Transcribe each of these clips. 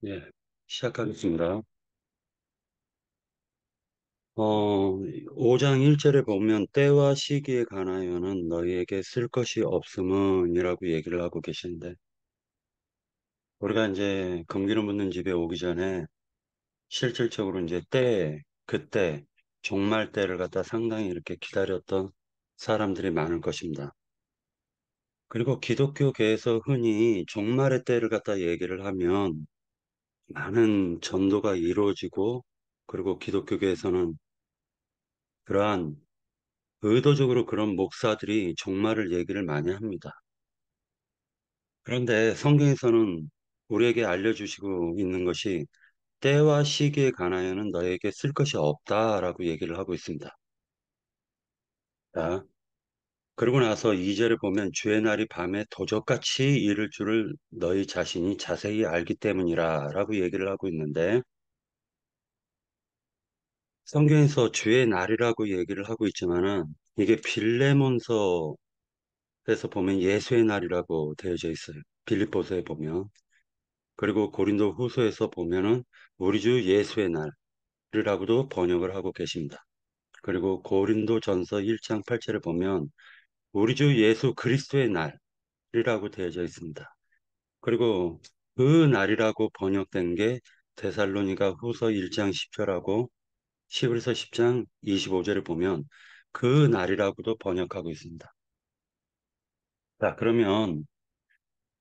예, 시작하겠습니다. 5장 1절에 보면 때와 시기에 관하여는 너희에게 쓸 것이 없음은이라고 얘기를 하고 계신데 우리가 이제 금기름 묻는 집에 오기 전에 실질적으로 이제 그때 종말 때를 갖다 상당히 이렇게 기다렸던 사람들이 많을 것입니다. 그리고 기독교계에서 흔히 종말의 때를 갖다 얘기를 하면 많은 전도가 이루어지고 그리고 기독교계에서는 그러한 의도적으로 그런 목사들이 종말을 얘기를 많이 합니다. 그런데 성경에서는 우리에게 알려주시고 있는 것이 때와 시기에 관하여는 너에게 쓸 것이 없다라고 얘기를 하고 있습니다. 자, 그러고 나서 2절에 보면 주의 날이 밤에 도적같이 이를 줄을 너희 자신이 자세히 알기 때문이라 라고 얘기를 하고 있는데 성경에서 주의 날이라고 얘기를 하고 있지만은 이게 빌레몬서에서 보면 예수의 날이라고 되어져 있어요. 빌립보서에 보면. 그리고 고린도 후서에서 보면은 우리 주 예수의 날이라고도 번역을 하고 계십니다. 그리고 고린도 전서 1장 8절에 보면 우리 주 예수 그리스도의 날이라고 되어져 있습니다. 그리고 그 날이라고 번역된 게 데살로니가 후서 1장 10절하고 시브리서 10장 25절에 보면 그 날이라고도 번역하고 있습니다. 자, 그러면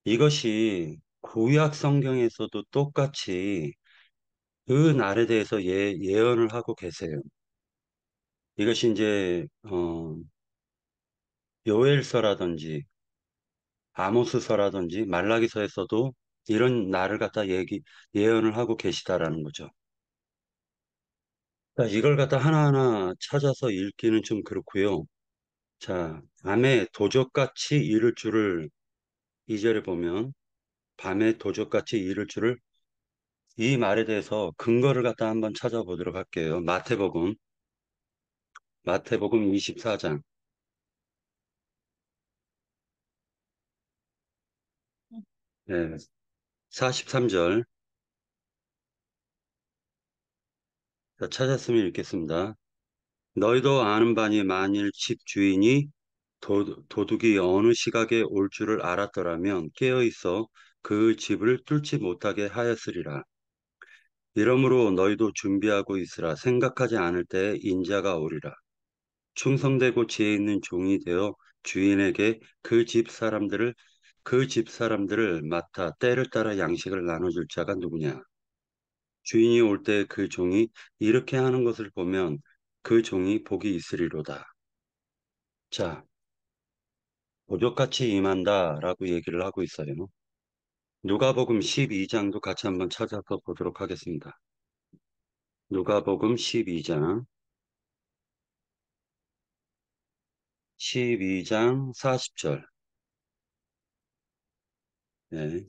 이것이 구약 성경에서도 똑같이 그 날에 대해서 예언을 하고 계세요. 이것이 이제 요엘서라든지 아모스서라든지 말라기서에서도 이런 날을 갖다 예언을 하고 계시다라는 거죠. 자, 이걸 갖다 하나하나 찾아서 읽기는 좀 그렇고요. 자, 밤에 도적같이 이를 줄을 2절에 보면 밤에 도적같이 이를 줄을 이 말에 대해서 근거를 갖다 한번 찾아보도록 할게요. 마태복음 24장 43절 찾았으면 읽겠습니다. 너희도 아는 바니 만일 집 주인이 도둑이 어느 시각에 올 줄을 알았더라면 깨어 있어 그 집을 뚫지 못하게 하였으리라. 이러므로 너희도 준비하고 있으라. 생각하지 않을 때에 인자가 오리라. 충성되고 지혜 있는 종이 되어 주인에게 그 집 사람들을 맡아 때를 따라 양식을 나눠줄 자가 누구냐? 주인이 올 때 그 종이 이렇게 하는 것을 보면 그 종이 복이 있으리로다. 자, 도적같이 임한다라고 얘기를 하고 있어요. 누가복음 12장도 같이 한번 찾아서 보도록 하겠습니다. 누가복음 12장 40절. 네.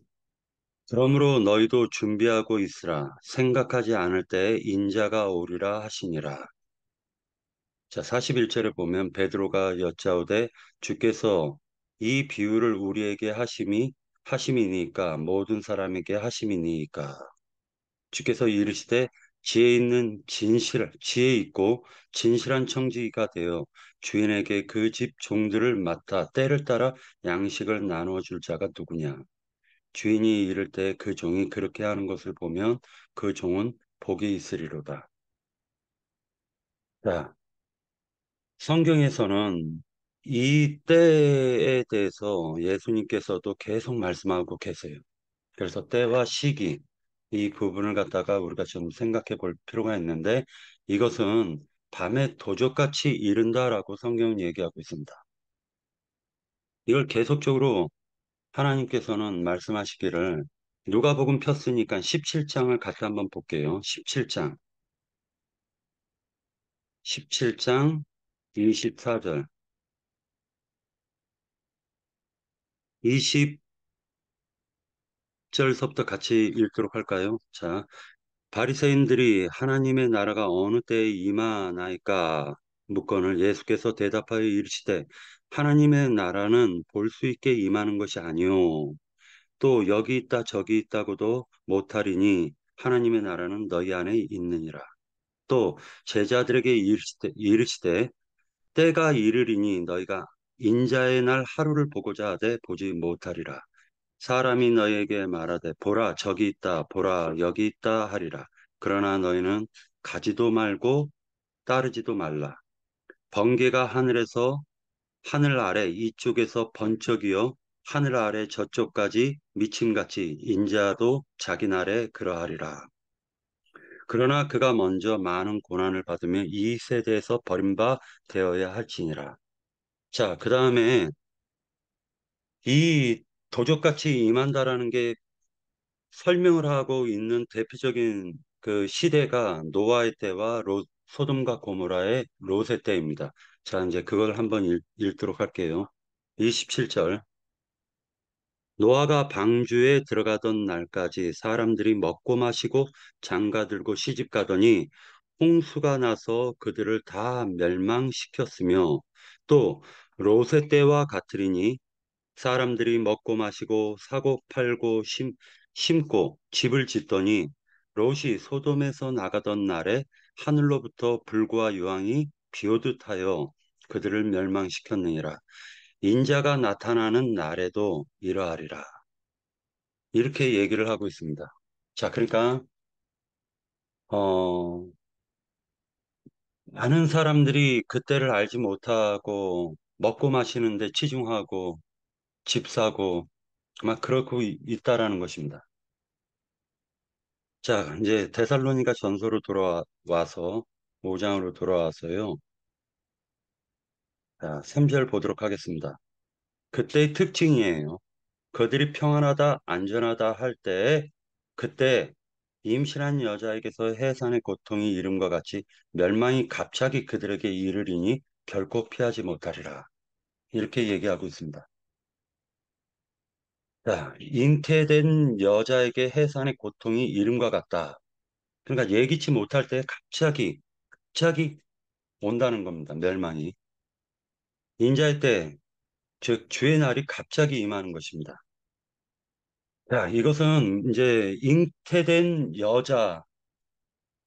그러므로 너희도 준비하고 있으라. 생각하지 않을 때에 인자가 오리라 하시니라. 자, 41절에 보면 베드로가 여짜오되 주께서 이 비유를 우리에게 하심이니까 모든 사람에게 하심이니까 주께서 이르시되 지혜 있고 진실한 청지기가 되어 주인에게 그 집 종들을 맡아 때를 따라 양식을 나누어 줄 자가 누구냐? 주인이 이를 때 그 종이 그렇게 하는 것을 보면 그 종은 복이 있으리로다. 자, 성경에서는 이 때에 대해서 예수님께서도 계속 말씀하고 계세요. 그래서 때와 시기, 이 부분을 갖다가 우리가 좀 생각해 볼 필요가 있는데 이것은 밤에 도적같이 이른다라고 성경은 얘기하고 있습니다. 이걸 계속적으로 하나님께서는 말씀하시기를 누가복음 폈으니까 17장을 같이 한번 볼게요. 17장 24절, 20절서부터 같이 읽도록 할까요? 자, 바리새인들이 하나님의 나라가 어느 때에 임하나이까 묻거늘 예수께서 대답하여 이르시되 하나님의 나라는 볼 수 있게 임하는 것이 아니요 또 여기 있다 저기 있다고도 못하리니 하나님의 나라는 너희 안에 있느니라. 또 제자들에게 이르시되 때가 이르리니 너희가 인자의 날 하루를 보고자 하되 보지 못하리라. 사람이 너희에게 말하되 보라 저기 있다 보라 여기 있다 하리라. 그러나 너희는 가지도 말고 따르지도 말라. 번개가 하늘 아래 이쪽에서 번쩍이어 하늘 아래 저쪽까지 미침같이 인자도 자기 날에 그러하리라. 그러나 그가 먼저 많은 고난을 받으며 이 세대에서 버림바 되어야 할지니라. 자, 그 다음에 이 도적같이 임한다라는 게 설명을 하고 있는 대표적인 그 시대가 노아의 때와 소돔과 고모라의 롯의 때입니다. 자, 이제 그걸 한번 읽도록 할게요. 27절. 노아가 방주에 들어가던 날까지 사람들이 먹고 마시고 장가들고 시집가더니 홍수가 나서 그들을 다 멸망시켰으며 또 롯의 때와 같으리니 사람들이 먹고 마시고 사고 팔고 심고 집을 짓더니 롯이 소돔에서 나가던 날에 하늘로부터 불과 유황이 비오듯 하여 그들을 멸망시켰느니라. 인자가 나타나는 날에도 이러하리라. 이렇게 얘기를 하고 있습니다. 자, 그러니까 어, 많은 사람들이 그때를 알지 못하고 먹고 마시는데 치중하고 집 사고 막 그러고 있다라는 것입니다. 자, 이제 데살로니가 전서로 돌아와서 5장으로 돌아와서요. 자, 3절 보도록 하겠습니다. 그때의 특징이에요. 그들이 평안하다, 안전하다 할 때에 그때 임신한 여자에게서 해산의 고통이 이름과 같이 멸망이 갑자기 그들에게 이르리니 결코 피하지 못하리라. 이렇게 얘기하고 있습니다. 자, 잉태된 여자에게 해산의 고통이 이름과 같다. 그러니까 예기치 못할 때 갑자기 온다는 겁니다. 멸망이. 인자의 때, 즉 주의 날이 갑자기 임하는 것입니다. 자, 이것은 이제 잉태된 여자의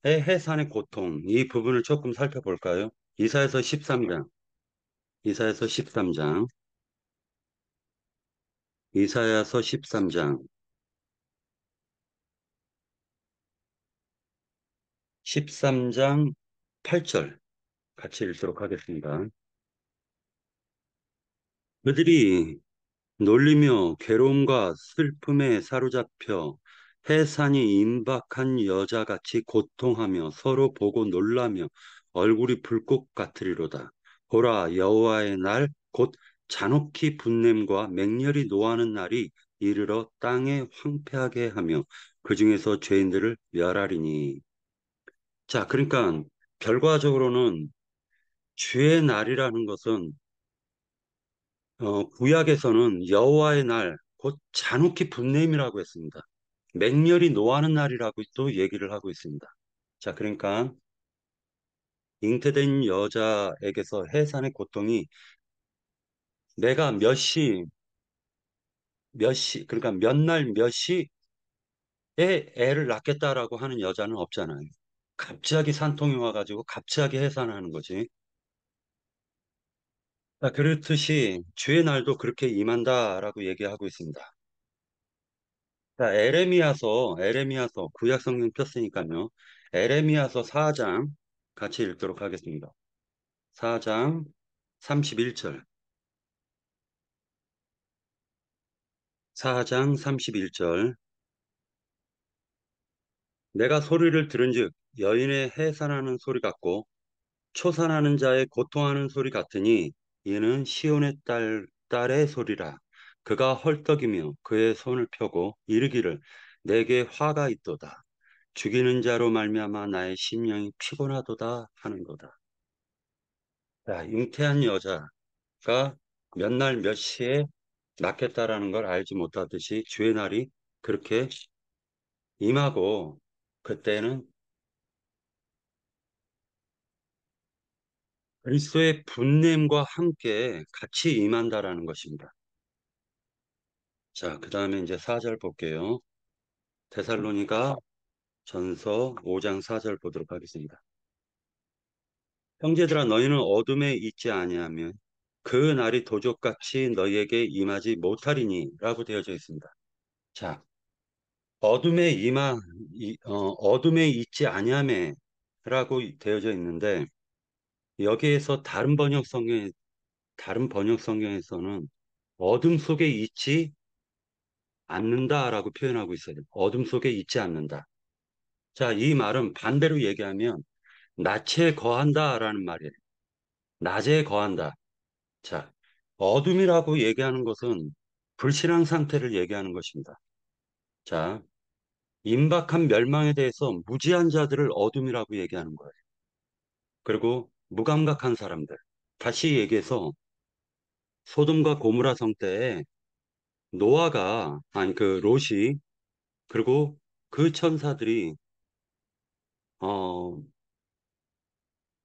해산의 고통, 이 부분을 조금 살펴볼까요? 이사야서 13장, 이사야서 13장, 이사야서 13장, 13장 8절 같이 읽도록 하겠습니다. 그들이 놀리며 괴로움과 슬픔에 사로잡혀 해산이 임박한 여자같이 고통하며 서로 보고 놀라며 얼굴이 불꽃 같으리로다. 보라 여호와의 날 곧 잔혹히 분냄과 맹렬히 노하는 날이 이르러 땅에 황폐하게 하며 그 중에서 죄인들을 멸하리니. 자, 그러니까 결과적으로는 주의 날이라는 것은 구약에서는 여호와의 날, 곧 잔혹히 분냄이라고 했습니다. 맹렬히 노하는 날이라고 또 얘기를 하고 있습니다. 자, 그러니까 잉태된 여자에게서 해산의 고통이 내가 그러니까 몇 날 몇 시에 애를 낳겠다라고 하는 여자는 없잖아요. 갑자기 산통이 와가지고 갑자기 해산하는 거지. 자, 그렇듯이 주의 날도 그렇게 임한다라고 얘기하고 있습니다. 자, 에레미야서 구약 성경 폈으니까요. 에레미야서 4장 같이 읽도록 하겠습니다. 4장 31절. 4장 31절. 내가 소리를 들은즉 여인의 해산하는 소리 같고 초산하는 자의 고통하는 소리 같으니 이는 시온의 딸의 소리라. 그가 헐떡이며 그의 손을 펴고 이르기를 내게 화가 있도다. 죽이는 자로 말미암아 나의 심령이 피곤하도다 하는도다. 자, 잉태한 여자가 몇 날 몇 시에 낳겠다라는 걸 알지 못하듯이 주의 날이 그렇게 임하고 그때는 그리스도의 분냄과 함께 같이 임한다라는 것입니다. 자, 그 다음에 이제 4절 볼게요. 데살로니가 전서 5장 4절 보도록 하겠습니다. 형제들아 너희는 어둠에 있지 아니하면 그 날이 도적같이 너희에게 임하지 못하리니 라고 되어져 있습니다. 자, 어둠에 있지 아니하매 라고 되어져 있는데 여기에서 다른 번역 성경에서는 어둠 속에 있지 않는다라고 표현하고 있어요. 어둠 속에 있지 않는다. 자, 이 말은 반대로 얘기하면 낮에 거한다라는 말이에요. 낮에 거한다. 자, 어둠이라고 얘기하는 것은 불신앙 상태를 얘기하는 것입니다. 자, 임박한 멸망에 대해서 무지한 자들을 어둠이라고 얘기하는 거예요. 그리고 무감각한 사람들. 다시 얘기해서 소돔과 고무라 성 때에 아니 그 롯이 그리고 그 천사들이 어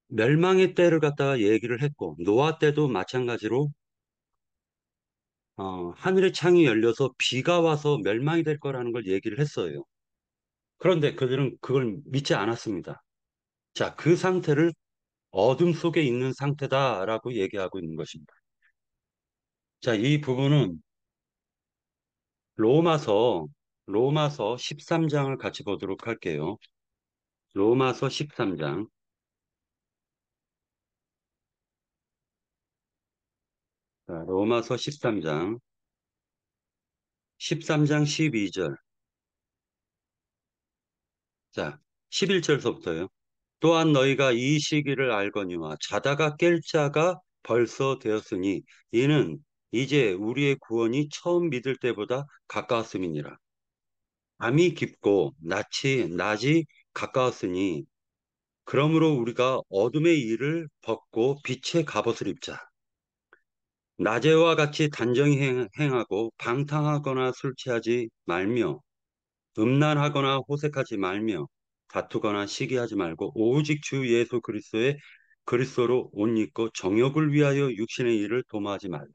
멸망의 때를 갖다가 얘기를 했고 노아 때도 마찬가지로 하늘의 창이 열려서 비가 와서 멸망이 될 거라는 걸 얘기를 했어요. 그런데 그들은 그걸 믿지 않았습니다. 자, 그 상태를 어둠 속에 있는 상태다라고 얘기하고 있는 것입니다. 자, 이 부분은 로마서 로마서 13장을 같이 보도록 할게요. 로마서 13장. 자, 로마서 13장. 13장 12절. 자, 11절서부터요. 또한 너희가 이 시기를 알거니와 자다가 깰 자가 벌써 되었으니 이는 이제 우리의 구원이 처음 믿을 때보다 가까웠음이니라. 밤이 깊고 낮이 가까웠으니 그러므로 우리가 어둠의 일을 벗고 빛의 갑옷을 입자. 낮에와 같이 단정히 행하고 방탕하거나 술 취하지 말며 음란하거나 호색하지 말며 다투거나 시기하지 말고 오직 주 예수 그리스도로 옷 입고 정욕을 위하여 육신의 일을 도모하지 말라.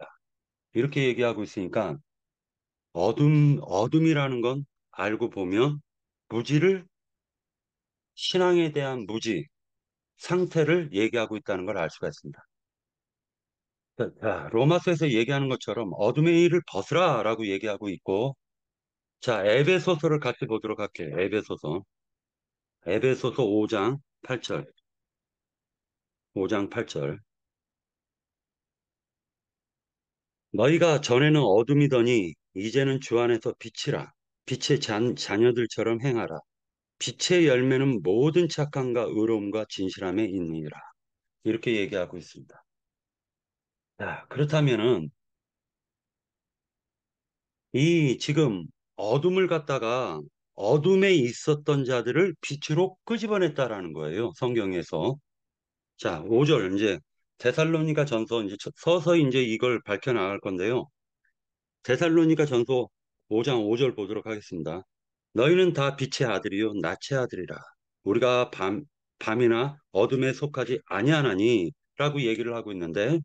이렇게 얘기하고 있으니까 어둠이라는 건 알고 보면 무지를 신앙에 대한 무지 상태를 얘기하고 있다는 걸 알 수가 있습니다. 자, 로마서에서 얘기하는 것처럼 어둠의 일을 벗으라라고 얘기하고 있고 자, 에베소서를 같이 보도록 할게요. 에베소서 5장 8절. 5장 8절. 너희가 전에는 어둠이더니 이제는 주 안에서 빛이라. 빛의 자녀들처럼 행하라. 빛의 열매는 모든 착함과 의로움과 진실함에 있느니라. 이렇게 얘기하고 있습니다. 자, 그렇다면은 이 지금 어둠을 갖다가 어둠에 있었던 자들을 빛으로 끄집어냈다라는 거예요. 성경에서. 자, 5절 이제 데살로니가 전서 이제 서서히 이제 이걸 밝혀 나갈 건데요. 데살로니가 전서 5장 5절 보도록 하겠습니다. 너희는 다 빛의 아들이요 낮의 아들이라. 우리가 밤이나 어둠에 속하지 아니하나니 라고 얘기를 하고 있는데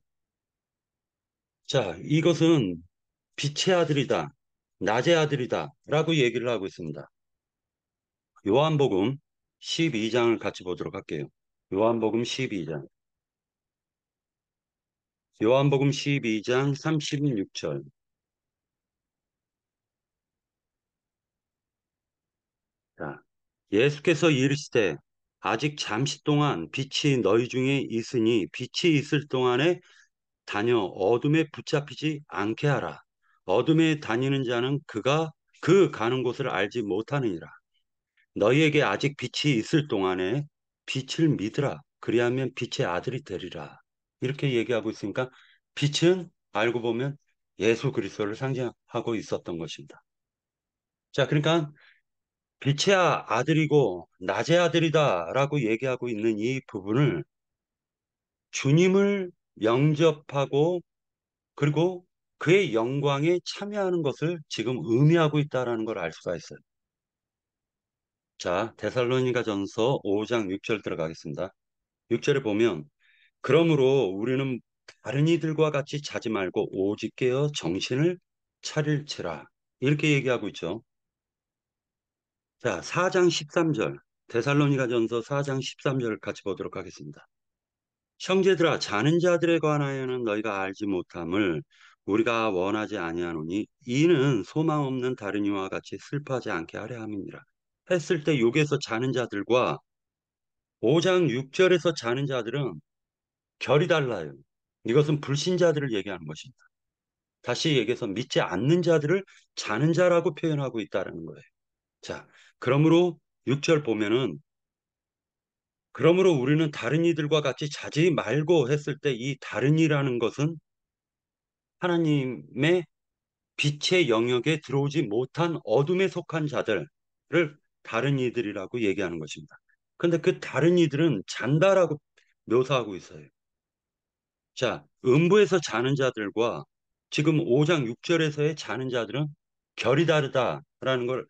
자, 이것은 빛의 아들이다. 낮의 아들이다. 라고 얘기를 하고 있습니다. 요한복음 12장을 같이 보도록 할게요. 요한복음 12장. 요한복음 12장 36절. 자, 예수께서 이르시되 아직 잠시 동안 빛이 너희 중에 있으니 빛이 있을 동안에 다녀 어둠에 붙잡히지 않게 하라. 어둠에 다니는 자는 그 가는 곳을 알지 못하느니라. 너희에게 아직 빛이 있을 동안에 빛을 믿으라. 그리하면 빛의 아들이 되리라. 이렇게 얘기하고 있으니까 빛은 알고 보면 예수 그리스도를 상징하고 있었던 것입니다. 자, 그러니까 빛의 아들이고 낮의 아들이다라고 얘기하고 있는 이 부분을 주님을 영접하고 그리고 그의 영광에 참여하는 것을 지금 의미하고 있다라는 걸 알 수가 있어요. 자, 데살로니가 전서 5장 6절 들어가겠습니다. 6절에 보면 그러므로 우리는 다른 이들과 같이 자지 말고 오직 깨어 정신을 차릴지라. 이렇게 얘기하고 있죠. 자, 4장 13절. 데살로니가전서 4장 13절 같이 보도록 하겠습니다. 형제들아 자는 자들에 관하여는 너희가 알지 못함을 우리가 원하지 아니하노니 이는 소망 없는 다른 이와 같이 슬퍼하지 않게 하려 함이니라. 했을 때 여기에서 자는 자들과 5장 6절에서 자는 자들은 결이 달라요. 이것은 불신자들을 얘기하는 것입니다. 다시 얘기해서 믿지 않는 자들을 자는 자라고 표현하고 있다는 거예요. 자, 그러므로 6절 보면은 그러므로 우리는 다른 이들과 같이 자지 말고 했을 때 이 다른 이라는 것은 하나님의 빛의 영역에 들어오지 못한 어둠에 속한 자들을 다른 이들이라고 얘기하는 것입니다. 근데 그 다른 이들은 잔다라고 묘사하고 있어요. 자, 음부에서 자는 자들과 지금 5장 6절에서의 자는 자들은 결이 다르다라는 걸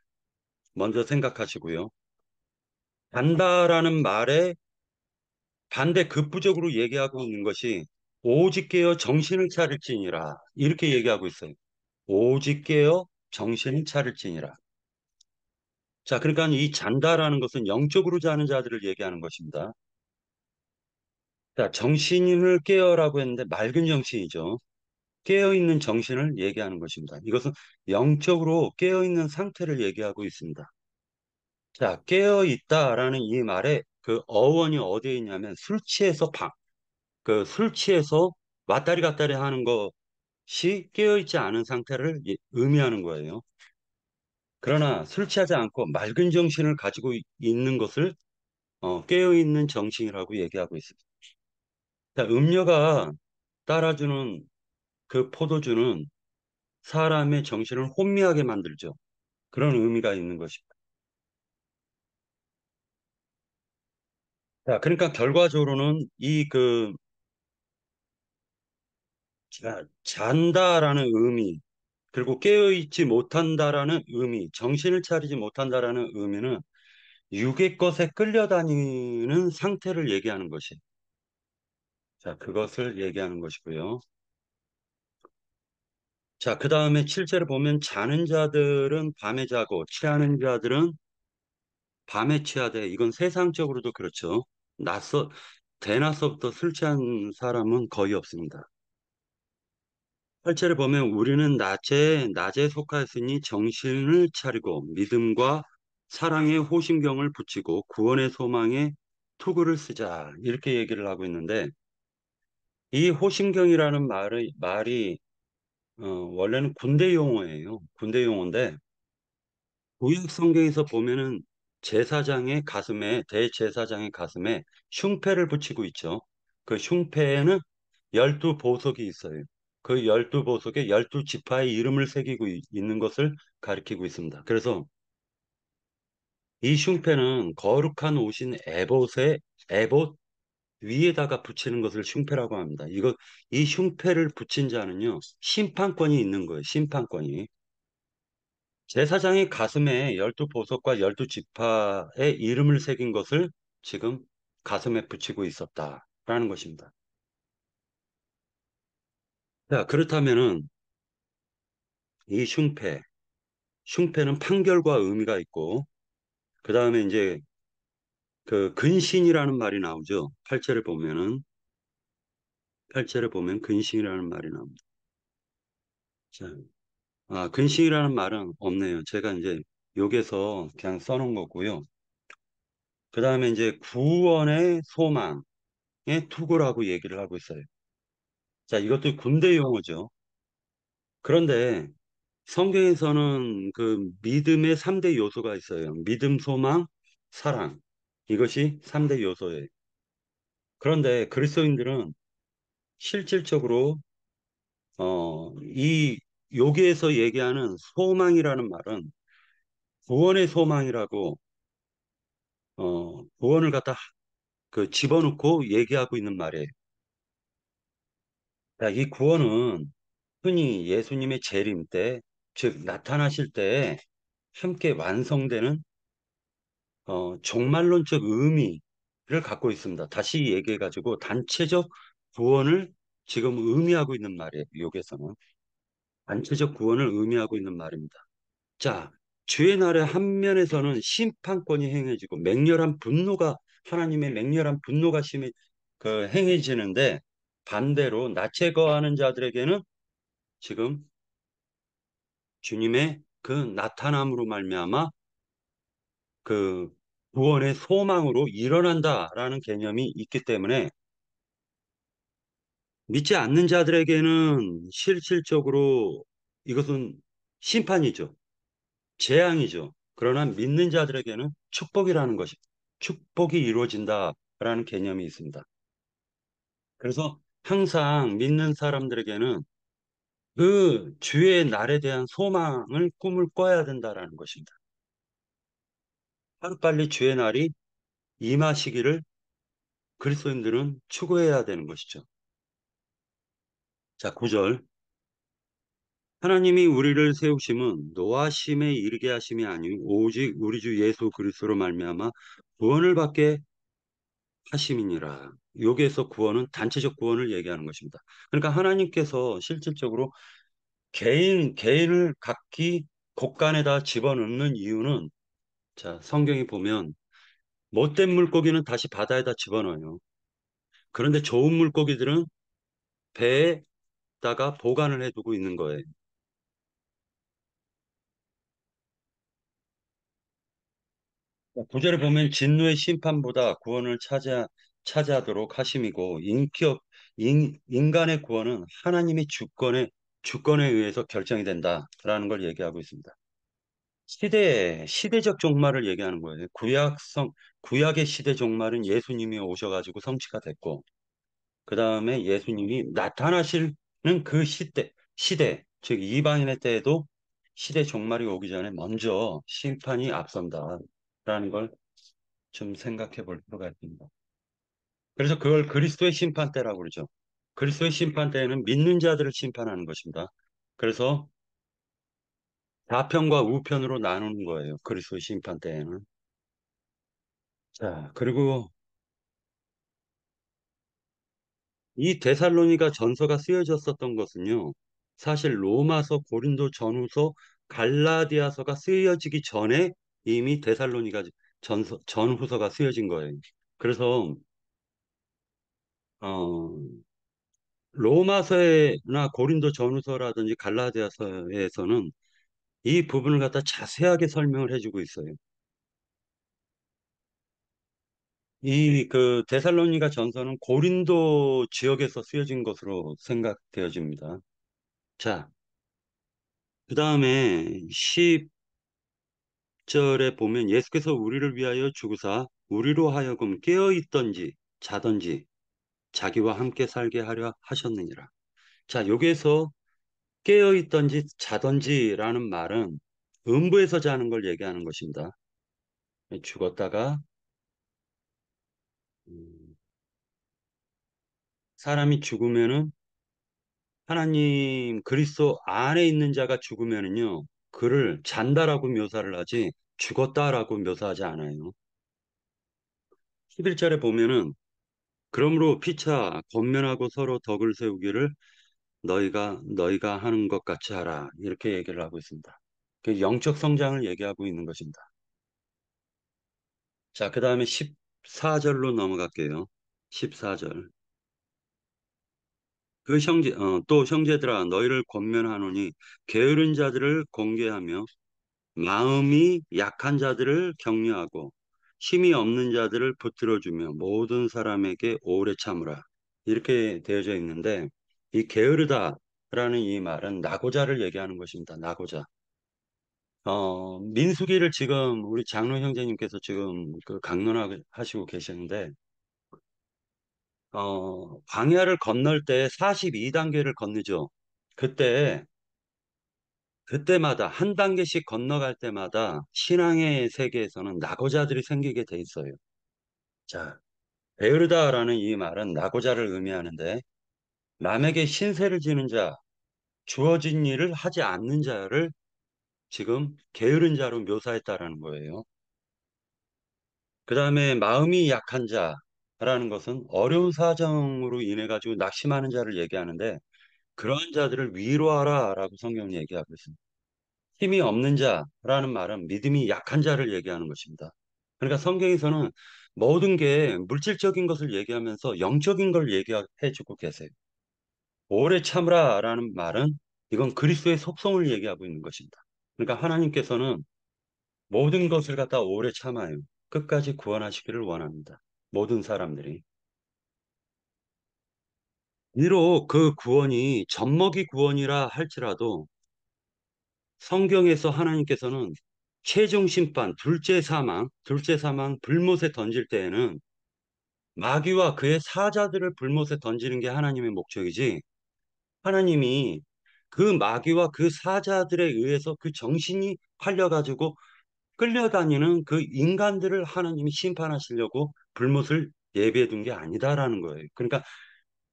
먼저 생각하시고요. 잔다라는 말에 반대 급부적으로 얘기하고 있는 것이 오직 깨어 정신을 차릴지니라 이렇게 얘기하고 있어요. 오직 깨어 정신을 차릴지니라. 자, 그러니까 이 잔다라는 것은 영적으로 자는 자들을 얘기하는 것입니다. 자, 정신을 깨어라고 했는데 맑은 정신이죠. 깨어있는 정신을 얘기하는 것입니다. 이것은 영적으로 깨어있는 상태를 얘기하고 있습니다. 자, 깨어있다라는 이 말에 그 어원이 어디에 있냐면 술 취해서 왔다리 갔다리 하는 것이 깨어있지 않은 상태를 의미하는 거예요. 그러나 술 취하지 않고 맑은 정신을 가지고 있는 것을 깨어있는 정신이라고 얘기하고 있습니다. 자, 음료가 따라주는 그 포도주는 사람의 정신을 혼미하게 만들죠. 그런 의미가 있는 것입니다. 자, 그러니까 결과적으로는 잔다라는 의미, 그리고 깨어있지 못한다라는 의미, 정신을 차리지 못한다라는 의미는 육의 것에 끌려다니는 상태를 얘기하는 것이. 자, 그것을 얘기하는 것이고요. 자, 그 다음에 7절에 보면 자는 자들은 밤에 자고 취하는 자들은 밤에 취하되 이건 세상적으로도 그렇죠. 낮서 대낮서부터 술 취한 사람은 거의 없습니다. 8절에 보면 우리는 낮에 속하였으니 정신을 차리고 믿음과 사랑의 호심경을 붙이고 구원의 소망에 투구를 쓰자 이렇게 얘기를 하고 있는데 이 호심경이라는 말이 원래는 군대 용어예요. 군대 용어인데 구약 성경에서 보면은 대제사장의 가슴에 흉패를 붙이고 있죠. 그 흉패에는 12보석이 있어요. 그 12보석에 12지파의 이름을 새기고 있는 것을 가리키고 있습니다. 그래서 이 흉패는 거룩한 옷인 에봇 위에다가 붙이는 것을 흉패라고 합니다. 이 흉패를 붙인 자는요, 심판권이 있는 거예요. 심판권이. 제사장의 가슴에 12보석과 12지파의 이름을 새긴 것을 지금 가슴에 붙이고 있었다라는 것입니다. 자, 그렇다면은 이 흉패는 판결과 의미가 있고, 그 다음에 이제 그 근신이라는 말이 나오죠. 8절에 보면 근신이라는 말이 나옵니다. 자, 근신이라는 말은 없네요. 제가 이제 여기서 그냥 써놓은 거고요. 그 다음에 이제 구원의 소망의 투구라고 얘기를 하고 있어요. 자, 이것도 군대 용어죠. 그런데 성경에서는 그 믿음의 3대 요소가 있어요. 믿음, 소망, 사랑. 이것이 3대 요소예요. 그런데 그리스도인들은 실질적으로 이 여기에서 얘기하는 소망이라는 말은 구원의 소망이라고 구원을 갖다 그 집어넣고 얘기하고 있는 말이에요. 자, 이 구원은 흔히 예수님의 재림 때, 즉 나타나실 때 함께 완성되는 종말론적 의미를 갖고 있습니다. 다시 얘기해가지고 단체적 구원을 지금 의미하고 있는 말이에요. 여기서는 단체적 구원을 의미하고 있는 말입니다. 자, 주의 날의 한 면에서는 심판권이 행해지고 맹렬한 분노가 하나님의 맹렬한 분노가 심해 행해지는데 반대로 낯에 거하는 자들에게는 지금 주님의 그 나타남으로 말미암아 그 구원의 소망으로 일어난다라는 개념이 있기 때문에 믿지 않는 자들에게는 실질적으로 이것은 심판이죠. 재앙이죠. 그러나 믿는 자들에게는 축복이라는 것이 축복이 이루어진다라는 개념이 있습니다. 그래서 항상 믿는 사람들에게는 그 주의 날에 대한 소망을 꿈을 꿔야 된다라는 것입니다. 하루빨리 주의 날이 임하시기를 그리스도인들은 추구해야 되는 것이죠. 자, 9절. 하나님이 우리를 세우심은 노하심에 이르게 하심이 아니요 오직 우리 주 예수 그리스도로 말미암아 구원을 받게 하심이니라. 여기에서 구원은 단체적 구원을 얘기하는 것입니다. 그러니까 하나님께서 실질적으로 개인을 각기 곳간에다 집어넣는 이유는 자, 성경이 보면 못된 물고기는 다시 바다에다 집어넣어요. 그런데 좋은 물고기들은 배에다가 보관을 해두고 있는 거예요. 구절에 보면 진노의 심판보다 구원을 차지하도록 하심이고 인간의 구원은 하나님의 주권에 의해서 결정이 된다라는 걸 얘기하고 있습니다. 시대적 종말을 얘기하는 거예요. 구약의 시대 종말은 예수님이 오셔가지고 성취가 됐고, 그 다음에 예수님이 나타나시는 그 즉 이방인의 때에도 시대 종말이 오기 전에 먼저 심판이 앞선다라는 걸 좀 생각해 볼 필요가 있습니다. 그래서 그걸 그리스도의 심판 때라고 그러죠. 그리스도의 심판 때에는 믿는 자들을 심판하는 것입니다. 그래서 좌편과 우편으로 나누는 거예요. 그리스도의 심판 때에는. 자, 그리고 이 데살로니가 전서가 쓰여졌었던 것은요. 사실 로마서, 고린도 전후서, 갈라디아서가 쓰여지기 전에 이미 데살로니가 전후서가 쓰여진 거예요. 그래서 어, 로마서나 고린도 전후서라든지 갈라디아서에서는 이 부분을 갖다 자세하게 설명을 해주고 있어요. 이 그 데살로니가 전서는 고린도 지역에서 쓰여진 것으로 생각되어집니다. 자, 그 다음에 10절에 보면 예수께서 우리를 위하여 죽으사 우리로 하여금 깨어 있던지 자던지 자기와 함께 살게 하려 하셨느니라. 자, 여기에서 깨어 있던지 자던지라는 말은 음부에서 자는 걸 얘기하는 것입니다. 죽었다가 음, 사람이 죽으면은 하나님 그리스도 안에 있는 자가 죽으면은요 그를 잔다라고 묘사를 하지 죽었다라고 묘사하지 않아요. 11절에 보면은 그러므로 피차 권면하고 서로 덕을 세우기를 너희가 하는 것 같이 하라 이렇게 얘기를 하고 있습니다. 그 영적 성장을 얘기하고 있는 것입니다. 자, 그 다음에 14절로 넘어갈게요. 14절. 또 형제들아 너희를 권면하노니 게으른 자들을 공개하며 마음이 약한 자들을 격려하고 힘이 없는 자들을 붙들어주며 모든 사람에게 오래 참으라. 이렇게 되어져 있는데 이 게으르다라는 이 말은 나고자를 얘기하는 것입니다. 나고자. 민수기를 지금 우리 장로 형제님께서 지금 그 강론하시고 계시는데 광야를 건널 때 42단계를 건너죠. 그때 그때마다 한 단계씩 건너갈 때마다 신앙의 세계에서는 낙오자들이 생기게 돼 있어요. 자, 게으르다라는 이 말은 낙오자를 의미하는데 남에게 신세를 지는 자, 주어진 일을 하지 않는 자를 지금 게으른 자로 묘사했다라는 거예요. 그 다음에 마음이 약한 자라는 것은 어려운 사정으로 인해 가지고 낙심하는 자를 얘기하는데 그러한 자들을 위로하라라고 성경이 얘기하고 있습니다. 힘이 없는 자라는 말은 믿음이 약한 자를 얘기하는 것입니다. 그러니까 성경에서는 모든 게 물질적인 것을 얘기하면서 영적인 걸 얘기해 주고 계세요. 오래 참으라라는 말은 이건 그리스도의 속성을 얘기하고 있는 것입니다. 그러니까 하나님께서는 모든 것을 갖다 오래 참아요. 끝까지 구원하시기를 원합니다. 모든 사람들이. 비록 그 구원이 젖먹이 구원이라 할지라도 성경에서 하나님께서는 최종 심판, 둘째 사망, 불못에 던질 때에는 마귀와 그의 사자들을 불못에 던지는 게 하나님의 목적이지, 하나님이 그 마귀와 그 사자들에 의해서 그 정신이 팔려가지고 끌려다니는 그 인간들을 하나님이 심판하시려고 불못을 예비해 둔 게 아니다라는 거예요. 그러니까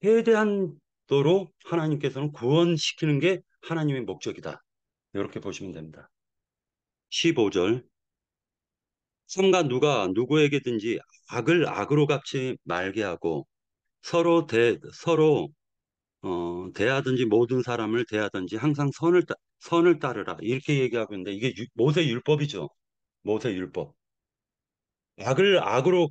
최대한도로 하나님께서는 구원시키는 게 하나님의 목적이다. 이렇게 보시면 됩니다. 15절. 삼가 누가 누구에게든지 악을 악으로 갚지 말게 하고 서로 대하든지 모든 사람을 대하든지 항상 선을 따르라 이렇게 얘기하고 있는데 이게 모세 율법이죠. 모세 율법. 악을 악으로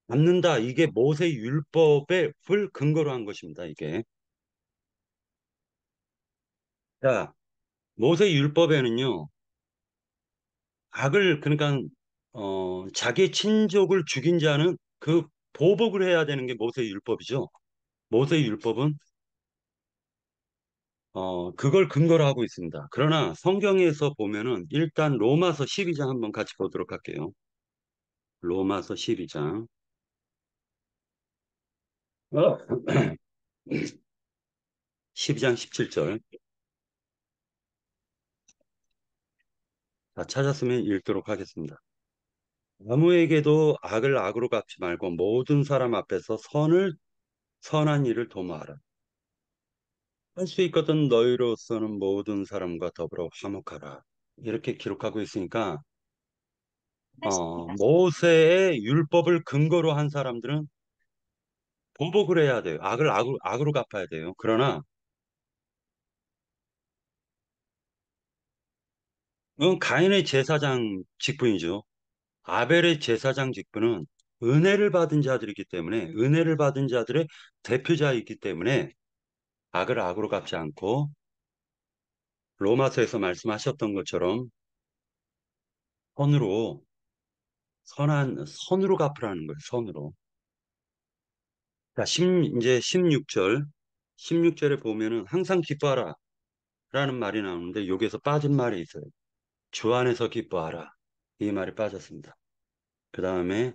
갚는다. 이게 모세 율법을 근거로 한 것입니다. 이게. 자, 모세 율법에는요. 악을 그러니까 자기 친족을 죽인 자는 그 보복을 해야 되는 게 모세 율법이죠. 모세 율법은 그걸 근거로 하고 있습니다. 그러나 성경에서 보면은 일단 로마서 12장 한번 같이 보도록 할게요. 로마서 12장. 12장 17절. 자, 찾았으면 읽도록 하겠습니다. 아무에게도 악을 악으로 갚지 말고 모든 사람 앞에서 선한 일을 도모하라. 할 수 있거든 너희로서는 모든 사람과 더불어 화목하라. 이렇게 기록하고 있으니까 모세의 율법을 근거로 한 사람들은 보복을 해야 돼요. 악으로 갚아야 돼요. 그러나 가인의 제사장 직분이죠. 아벨의 제사장 직분은 은혜를 받은 자들이기 때문에 은혜를 받은 자들의 대표자이기 때문에 악을 악으로 갚지 않고 로마서에서 말씀하셨던 것처럼 선으로 선으로 갚으라는 거예요. 선으로. 자, 이제 16절에 보면은 항상 기뻐하라 라는 말이 나오는데 여기에서 빠진 말이 있어요. 주 안에서 기뻐하라. 이 말이 빠졌습니다. 그 다음에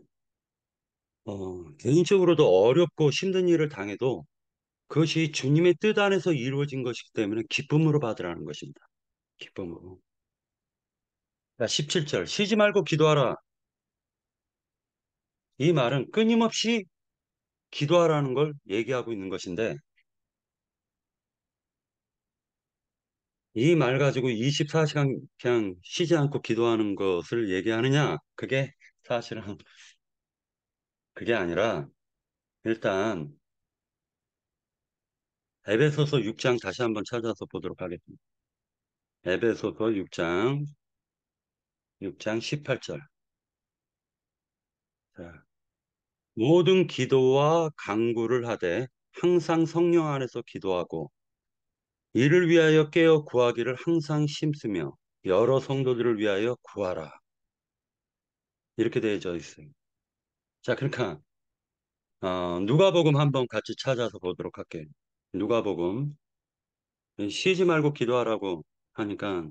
개인적으로도 어렵고 힘든 일을 당해도 그것이 주님의 뜻 안에서 이루어진 것이기 때문에 기쁨으로 받으라는 것입니다. 기쁨으로. 자, 17절. 쉬지 말고 기도하라. 이 말은 끊임없이 기도하라는 걸 얘기하고 있는 것인데 이 말 가지고 24시간 그냥 쉬지 않고 기도하는 것을 얘기하느냐? 그게 사실은 그게 아니라 일단 에베소서 6장 다시 한번 찾아서 보도록 하겠습니다. 에베소서 6장 18절. 자, 모든 기도와 간구를 하되 항상 성령 안에서 기도하고 이를 위하여 깨어 구하기를 항상 심쓰며 여러 성도들을 위하여 구하라. 이렇게 되어져 있어요. 자, 그러니까 누가복음 한번 같이 찾아서 보도록 할게요. 누가복음 쉬지 말고 기도하라고 하니까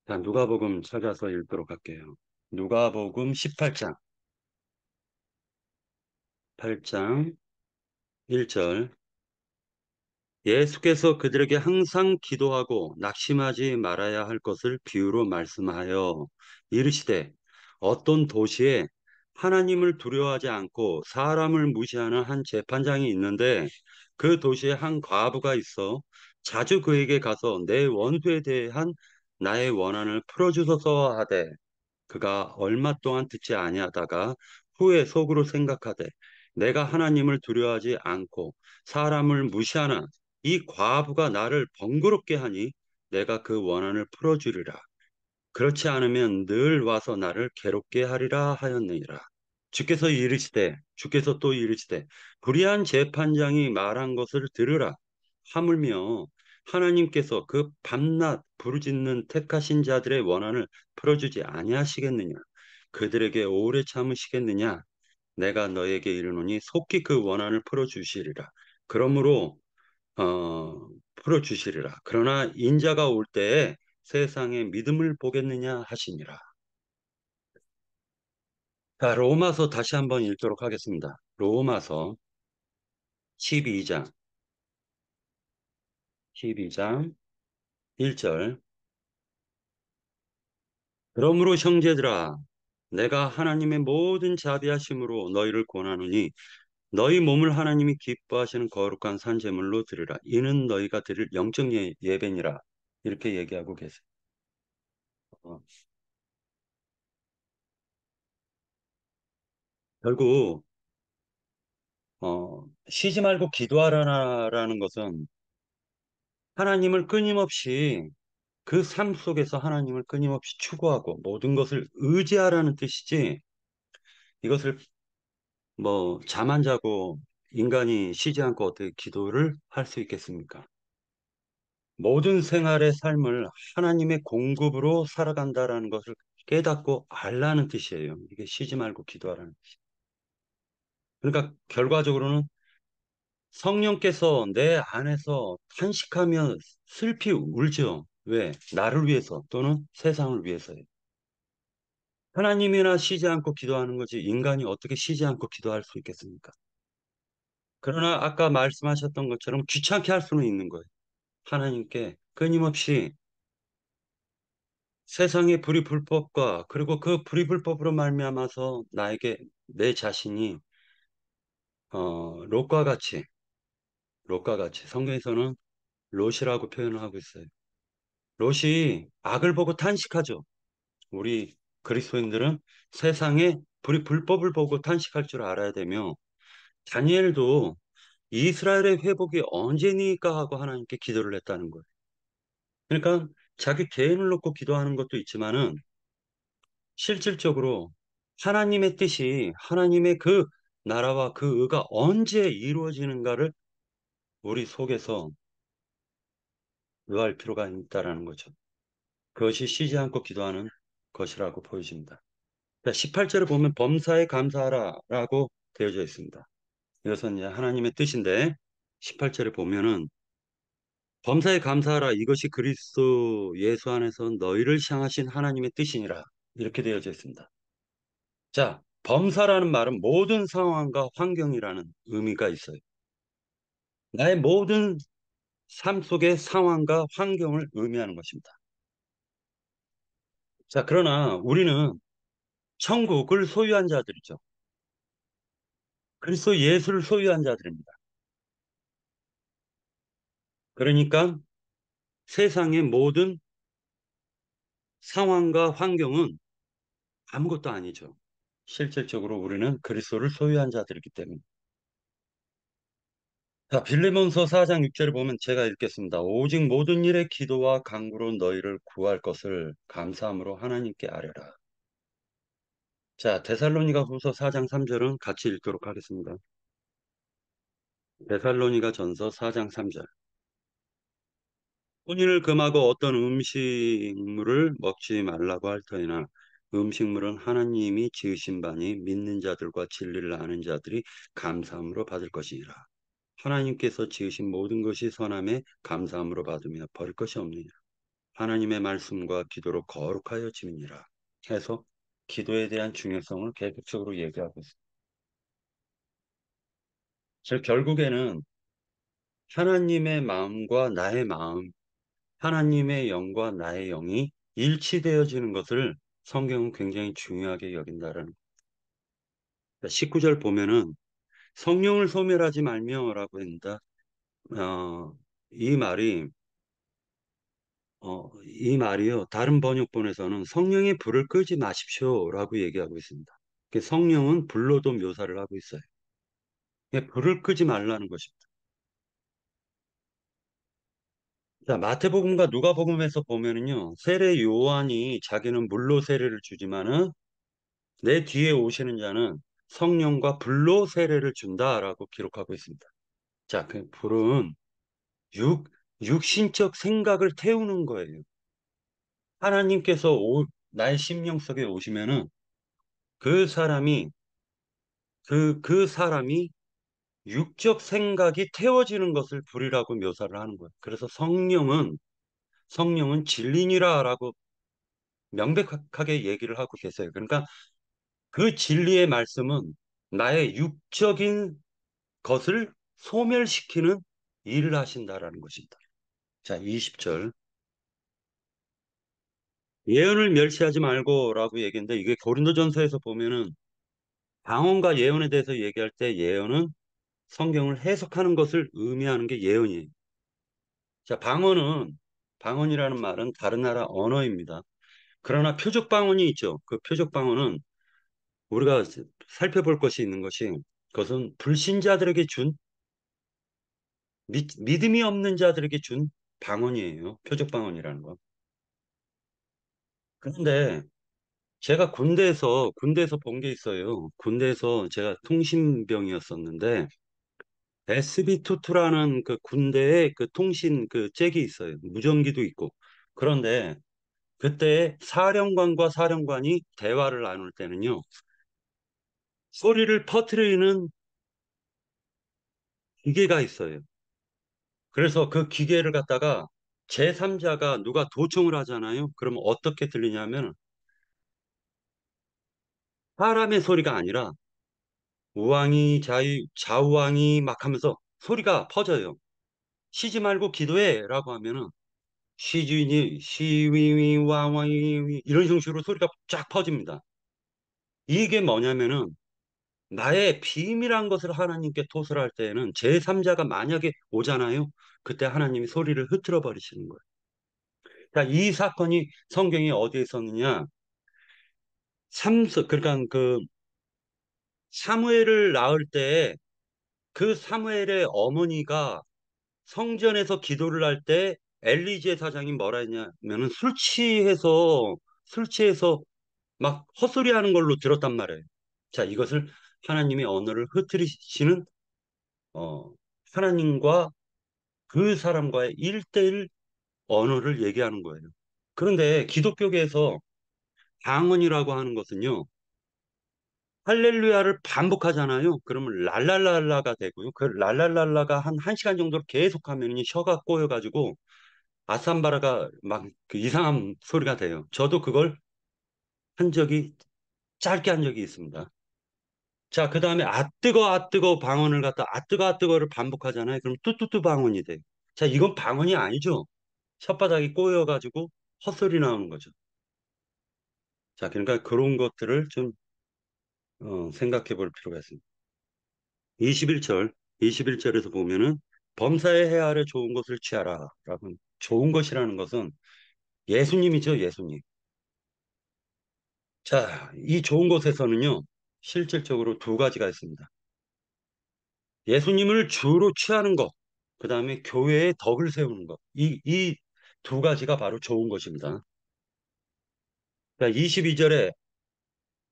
자, 누가복음 찾아서 읽도록 할게요. 누가복음 18장 8장 1절 예수께서 그들에게 항상 기도하고 낙심하지 말아야 할 것을 비유로 말씀하여 이르시되 어떤 도시에 하나님을 두려워하지 않고 사람을 무시하는 한 재판장이 있는데 그 도시에 한 과부가 있어 자주 그에게 가서 내 원수에 대한 나의 원한을 풀어주소서 하되 그가 얼마 동안 듣지 아니하다가 후에 속으로 생각하되 내가 하나님을 두려워하지 않고 사람을 무시하나 이 과부가 나를 번거롭게 하니 내가 그 원한을 풀어주리라. 그렇지 않으면 늘 와서 나를 괴롭게 하리라 하였느니라. 주께서 또 이르시되, 불의한 재판장이 말한 것을 들으라. 하물며 하나님께서 그 밤낮 부르짖는 택하신 자들의 원한을 풀어주지 아니하시겠느냐? 그들에게 오래 참으시겠느냐? 내가 너에게 이르노니 속히 그 원한을 풀어주시리라. 그러므로 풀어주시리라. 그러나 인자가 올 때에 세상에 믿음을 보겠느냐 하시니라. 자, 로마서 다시 한번 읽도록 하겠습니다. 로마서 12장, 12장 1절. 그러므로 형제들아, 내가 하나님의 모든 자비하심으로 너희를 권하노니 너희 몸을 하나님이 기뻐하시는 거룩한 산제물로 드리라. 이는 너희가 드릴 영적 예배니라. 이렇게 얘기하고 계세요. 어, 결국 쉬지 말고 기도하라는 것은 하나님을 끊임없이 그 삶 속에서 하나님을 끊임없이 추구하고 모든 것을 의지하라는 뜻이지, 이것을 뭐 잠 안 자고 인간이 쉬지 않고 어떻게 기도를 할 수 있겠습니까? 모든 생활의 삶을 하나님의 공급으로 살아간다라는 것을 깨닫고 알라는 뜻이에요. 이게 쉬지 말고 기도하라는 뜻이에요. 그러니까 결과적으로는 성령께서 내 안에서 탄식하며 슬피 울죠. 왜? 나를 위해서 또는 세상을 위해서요. 하나님이나 쉬지 않고 기도하는 거지 인간이 어떻게 쉬지 않고 기도할 수 있겠습니까? 그러나 아까 말씀하셨던 것처럼 귀찮게 할 수는 있는 거예요. 하나님께 끊임없이 세상의 불의불법과 그리고 그 불의불법으로 말미암아서 나에게 내 자신이 롯과 같이 성경에서는 롯이라고 표현을 하고 있어요. 롯이 악을 보고 탄식하죠. 우리 그리스도인들은 세상의 불법을 보고 탄식할 줄 알아야 되며 다니엘도 이스라엘의 회복이 언제니까 하고 하나님께 기도를 했다는 거예요. 그러니까 자기 개인을 놓고 기도하는 것도 있지만은 실질적으로 하나님의 뜻이 하나님의 그 나라와 그 의가 언제 이루어지는가를 우리 속에서 의할 필요가 있다라는 거죠. 그것이 쉬지 않고 기도하는 것이라고 보여집니다. 18절에 보면 범사에 감사하라라고 되어져 있습니다. 이것은 이제 하나님의 뜻인데 18절에 보면은 범사에 감사하라 이것이 그리스도 예수 안에서 너희를 향하신 하나님의 뜻이니라 이렇게 되어져 있습니다. 자, 범사라는 말은 모든 상황과 환경이라는 의미가 있어요. 나의 모든 삶 속의 상황과 환경을 의미하는 것입니다. 자, 그러나 우리는 천국을 소유한 자들이죠. 그리스도 예수를 소유한 자들입니다. 그러니까 세상의 모든 상황과 환경은 아무것도 아니죠. 실질적으로 우리는 그리스도를 소유한 자들이기 때문에. 자, 빌레몬서 4장 6절을 보면 제가 읽겠습니다. 오직 모든 일에 기도와 간구로 너희를 구할 것을 감사함으로 하나님께 아뢰라. 자, 데살로니가 후서 4장 3절은 같이 읽도록 하겠습니다. 데살로니가 전서 4장 3절. 혼인을 금하고 어떤 음식물을 먹지 말라고 할 터이나 음식물은 하나님이 지으신 바니 믿는 자들과 진리를 아는 자들이 감사함으로 받을 것이니라. 하나님께서 지으신 모든 것이 선함에 감사함으로 받으며 버릴 것이 없느니라. 하나님의 말씀과 기도로 거룩하여 지니라. 해서 기도에 대한 중요성을 계속적으로 얘기하고 있습니다. 즉 결국에는 하나님의 마음과 나의 마음, 하나님의 영과 나의 영이 일치되어지는 것을 성경은 굉장히 중요하게 여긴다라는. 19절 보면은 성령을 소멸하지 말며라고 합니다. 어, 이 말이 이 말이요. 다른 번역본에서는 성령의 불을 끄지 마십시오라고 얘기하고 있습니다. 성령은 불로도 묘사를 하고 있어요. 불을 끄지 말라는 것입니다. 자, 마태복음과 누가복음에서 보면은요, 세례 요한이 자기는 물로 세례를 주지만은 내 뒤에 오시는 자는 성령과 불로 세례를 준다라고 기록하고 있습니다. 자, 그 불은 육, 육신적 생각을 태우는 거예요. 하나님께서 나의 심령 속에 오시면은 그 사람이, 그 사람이 육적 생각이 태워지는 것을 불이라고 묘사를 하는 거예요. 그래서 성령은 진리니라라고 명백하게 얘기를 하고 계세요. 그러니까 그 진리의 말씀은 나의 육적인 것을 소멸시키는 일을 하신다라는 것입니다. 자, 20절. 예언을 멸시하지 말고라고 얘기했는데 이게 고린도전서에서 보면은 방언과 예언에 대해서 얘기할 때 예언은 성경을 해석하는 것을 의미하는 게 예언이에요. 자, 방언이라는 말은 다른 나라 언어입니다. 그러나 표적 방언이 있죠. 그 표적 방언은 우리가 살펴볼 것이 있는 것이 그것은 불신자들에게 준 믿음이 없는 자들에게 준 방언이에요. 표적 방언이라는 거. 그런데 제가 군대에서 본 게 있어요. 군대에서 제가 통신병이었었는데 SB22라는 그 군대의 그 통신 그 잭이 있어요. 무전기도 있고. 그런데 그때 사령관과 사령관이 대화를 나눌 때는요. 소리를 퍼뜨리는 기계가 있어요. 그래서 그 기계를 갖다가 제3자가 누가 도청을 하잖아요. 그러면 어떻게 들리냐면 사람의 소리가 아니라 우왕이 좌우왕이 막 하면서 소리가 퍼져요. 쉬지 말고 기도해라고 하면은 시주니 시위위 왕왕이 이런 형식으로 소리가 쫙 퍼집니다. 이게 뭐냐면은 나의 비밀한 것을 하나님께 토설할 때에는 제3자가 만약에 오잖아요. 그때 하나님이 소리를 흐트러 버리시는 거예요. 자, 이 사건이 성경에 어디에 있었느냐? 그러니까 그 사무엘을 낳을 때 그 사무엘의 어머니가 성전에서 기도를 할 때 엘리 제사장이 뭐라 했냐면은 술 취해서 막 헛소리하는 걸로 들었단 말이에요. 자, 이것을 하나님의 언어를 흐트리시는 어, 하나님과 그 사람과의 1대1 언어를 얘기하는 거예요. 그런데 기독교계에서 방언이라고 하는 것은요. 할렐루야를 반복하잖아요. 그러면 랄랄랄라가 되고요. 그 랄랄랄라가 한 1시간 정도 계속하면 혀가 꼬여가지고 아삼바라가 막 그 이상한 소리가 돼요. 저도 그걸 한 적이 짧게 한 적이 있습니다. 자, 그 다음에 아 뜨거 방언을 갖다 아 뜨거를 반복하잖아요. 그럼 뚜뚜뚜 방언이 돼요. 자, 이건 방언이 아니죠. 혓바닥이 꼬여가지고 헛소리 나오는 거죠. 자, 그러니까 그런 것들을 좀 생각해 볼 필요가 있습니다. 21절, 21절에서 보면은 범사에 헤아려 좋은 것을 취하라. 라고 좋은 것이라는 것은 예수님이죠, 예수님. 자, 이 좋은 것에서는요, 실질적으로 두 가지가 있습니다. 예수님을 주로 취하는 것, 그 다음에 교회의 덕을 세우는 것. 이 두 가지가 바로 좋은 것입니다. 자, 22절에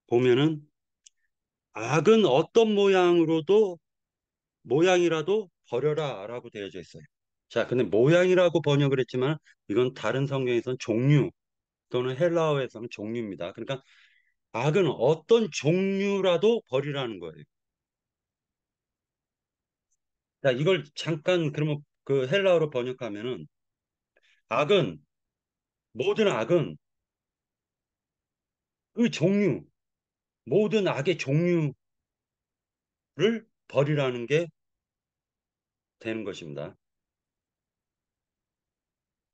보면은 악은 어떤 모양이라도 버려라 라고 되어져 있어요. 자, 근데 모양이라고 번역을 했지만 이건 다른 성경에서는 종류 또는 헬라어에서는 종류입니다. 그러니까 악은 어떤 종류라도 버리라는 거예요. 자, 이걸 잠깐 그러면 그 헬라어로 번역하면은 악은 모든 악은 그 종류, 모든 악의 종류를 버리라는 게 되는 것입니다.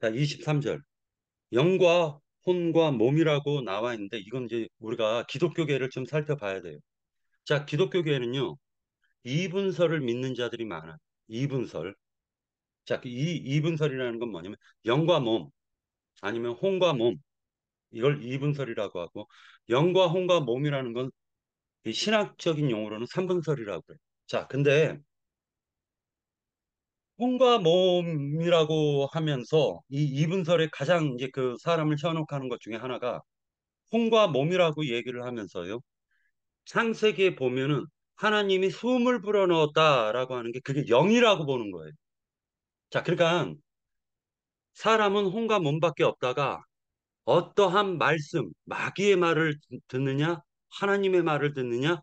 자, 23절. 영과 혼과 몸이라고 나와 있는데 이건 이제 우리가 기독교계를 좀 살펴봐야 돼요. 자, 기독교계에는요. 이분설을 믿는 자들이 많아요. 이분설. 자, 이 이분설이라는 건 뭐냐면 영과 몸 아니면 혼과 몸 이걸 이분설이라고 하고 영과 혼과 몸이라는 건 이 신학적인 용어로는 삼분설이라고 그래요. 자, 근데 혼과 몸이라고 하면서 이 이분설의 가장 이제 그 사람을 현혹하는 것 중에 하나가 혼과 몸이라고 얘기를 하면서요. 창세기에 보면은 하나님이 숨을 불어넣었다라고 하는 게 그게 영이라고 보는 거예요. 자, 그러니까 사람은 혼과 몸밖에 없다가 어떠한 말씀, 마귀의 말을 듣느냐, 하나님의 말을 듣느냐,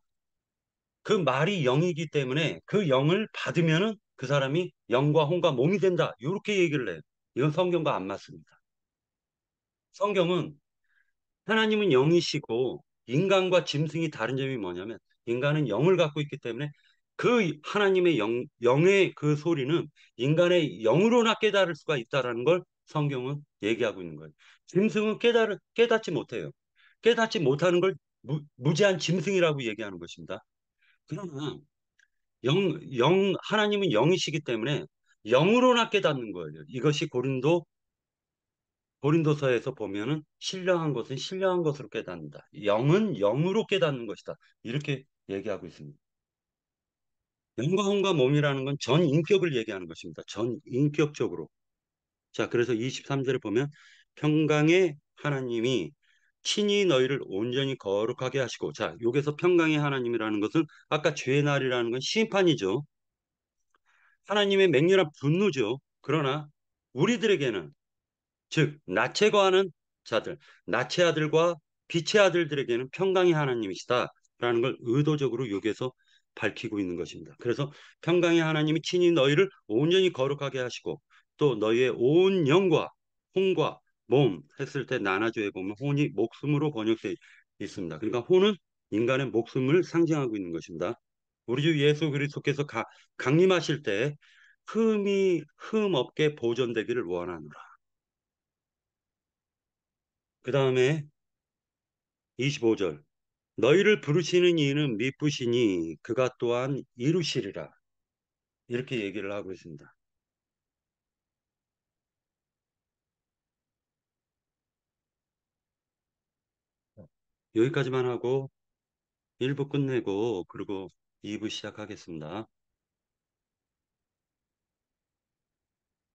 그 말이 영이기 때문에 그 영을 받으면은 그 사람이 영과 혼과 몸이 된다. 이렇게 얘기를 해요. 이건 성경과 안 맞습니다. 성경은 하나님은 영이시고 인간과 짐승이 다른 점이 뭐냐면 인간은 영을 갖고 있기 때문에 그 하나님의 영의 그 소리는 인간의 영으로나 깨달을 수가 있다라는 걸 성경은 얘기하고 있는 거예요. 짐승은 깨닫지 못해요. 깨닫지 못하는 걸 무지한 짐승이라고 얘기하는 것입니다. 그러나 하나님은 영이시기 때문에 영으로나 깨닫는 거예요. 이것이 고린도서에서 보면은 신령한 것은 신령한 것으로 깨닫는다. 영은 영으로 깨닫는 것이다. 이렇게 얘기하고 있습니다. 영과 혼과 몸이라는 건 전 인격을 얘기하는 것입니다. 전 인격적으로. 자, 그래서 23절에 보면 평강의 하나님이 친히 너희를 온전히 거룩하게 하시고, 자, 여기서 평강의 하나님이라는 것은 아까 죄의 날이라는 건 심판이죠. 하나님의 맹렬한 분노죠. 그러나 우리들에게는 즉 나체 거하는 자들, 나체 아들과 빛의 아들들에게는 평강의 하나님이시다라는 걸 의도적으로 여기에서 밝히고 있는 것입니다. 그래서 평강의 하나님이 친히 너희를 온전히 거룩하게 하시고 또 너희의 온 영과 혼과 몸 했을 때 나눠줘야 보면 혼이 목숨으로 번역되어 있습니다. 그러니까 혼은 인간의 목숨을 상징하고 있는 것입니다. 우리 주 예수 그리스도께서 강림하실 때 흠 없게 보존되기를 원하노라. 그 다음에 25절. 너희를 부르시는 이는 미쁘시니 그가 또한 이루시리라. 이렇게 얘기를 하고 있습니다. 여기까지만 하고 1부 끝내고 그리고 2부 시작하겠습니다.